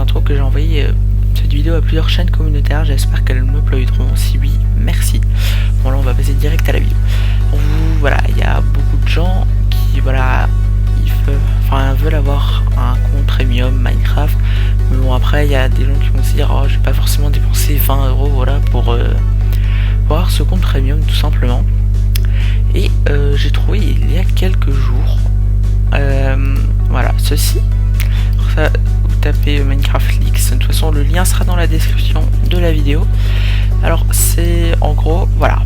bientôt que j'ai envoyé cette vidéo à plusieurs chaînes communautaires. J'espère qu'elles me pleuderont. Si oui, merci. Bon là on va passer direct à la vidéo. Voilà, il y a beaucoup de gens qui voilà, veulent avoir un compte premium Minecraft. Mais bon après il y a des gens qui vont se dire oh je vais pas forcément dépenser 20 € voilà pour avoir ce compte premium tout simplement. Et j'ai trouvé il y a quelques jours voilà ceci. Alors ça, vous tapez Minecraft Leaks, de toute façon le lien sera dans la description de la vidéo. Alors c'est en gros voilà,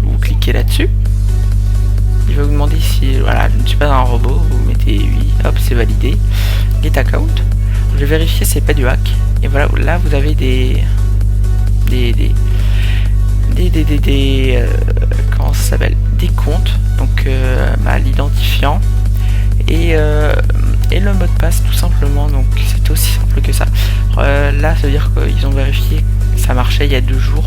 vous cliquez là-dessus, il va vous demander si voilà je ne suis pas un robot, vous mettez oui, hop c'est validé, get account. Je vais vérifier c'est pas du hack et voilà là vous avez comment ça s'appelle, des comptes, donc l'identifiant et le mot de passe tout simplement. Donc c'est aussi simple que ça. Là ça veut dire qu'ils ont vérifié que ça marchait il y a 2 jours.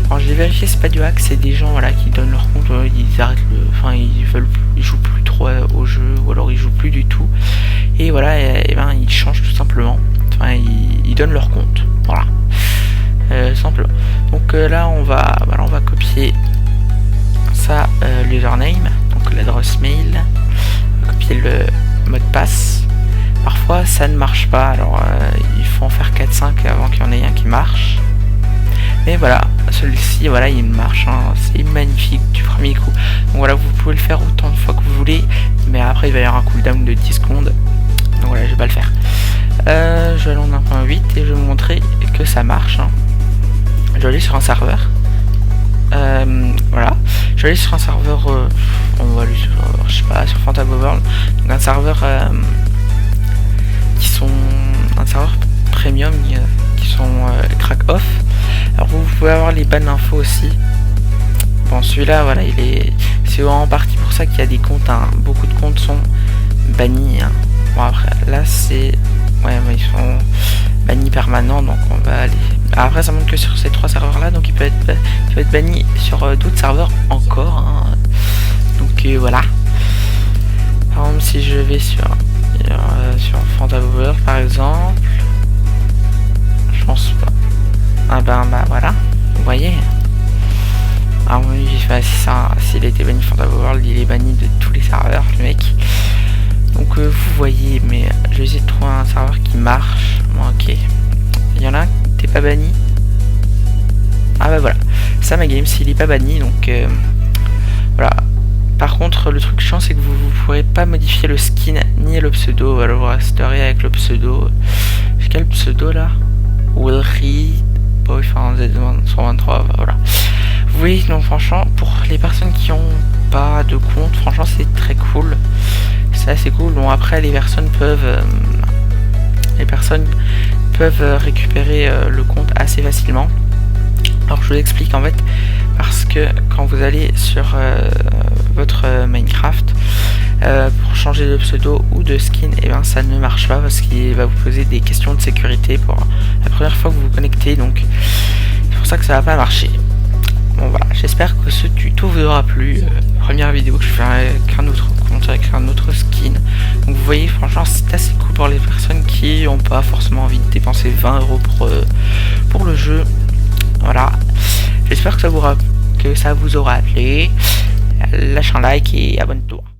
Alors j'ai vérifié, c'est pas du hack, c'est des gens voilà qui donnent leur compte, ils arrêtent ils jouent plus trop au jeu ou alors ils jouent plus du tout et voilà et ben ils changent tout simplement, ils donnent leur compte, voilà. Simplement. Donc là on va copier ça, l'username, donc l'adresse mail, on va copier le mot de passe. Parfois ça ne marche pas, alors il faut en faire 4-5 avant qu'il y en ait un qui marche. Mais voilà, celui-ci voilà il marche, hein, c'est magnifique du premier coup. Donc voilà, vous pouvez le faire autant de fois que vous voulez, mais après il va y avoir un cooldown de 10 secondes. Donc voilà, je vais pas le faire. Je vais aller en 1.8 et je vais vous montrer que ça marche, hein. Je vais aller sur un serveur. Voilà, je vais aller sur un serveur. On va aller sur, je sais pas, sur Fantaboworld. Donc un serveur un serveur premium qui sont crack off. Alors vous pouvez avoir les ban infos aussi. Bon celui-là voilà c'est en partie pour ça qu'il y a des comptes, hein. Beaucoup de comptes sont bannis, hein. Bon après là c'est mais ils sont bannis permanents, donc on va aller. Après ça montre que sur ces 3 serveurs là, donc il peut être banni sur d'autres serveurs encore, hein. Donc voilà. Par exemple si je vais sur Fantaboworld par exemple, je pense pas. Ah bah voilà, vous voyez. Ah oui, c'est ça, s'il a été banni Fantaboworld, il est banni de tous les serveurs le mec. Donc vous voyez, mais je vais essayer de trouver un serveur qui marche. Bon, ok, il y en a un qui n'est pas banni. Ah bah voilà, ça ma game, s'il est pas banni, donc voilà. Par contre le truc chiant c'est que vous ne pourrez pas modifier le skin ni le pseudo. Voilà, vous resterez avec le pseudo. Quel pseudo là? Willry Boy 123, voilà. Oui, donc franchement pour les personnes qui ont pas de compte, franchement c'est très cool, c'est assez cool. Bon après les personnes peuvent récupérer le compte assez facilement. Alors je vous explique en fait, parce que quand vous allez sur votre Minecraft pour changer de pseudo ou de skin, et ben ça ne marche pas parce qu'il va vous poser des questions de sécurité pour la première fois que vous vous connectez, donc c'est pour ça que ça va pas marcher. Bon voilà, j'espère que ce tuto vous aura plu. Première vidéo que je fais avec un autre compte, avec un autre skin. Donc vous voyez, franchement c'est assez cool pour les personnes qui n'ont pas forcément envie de dépenser 20 € pour le jeu. Voilà, j'espère que ça vous aura plu. Lâchez un like et abonne-toi.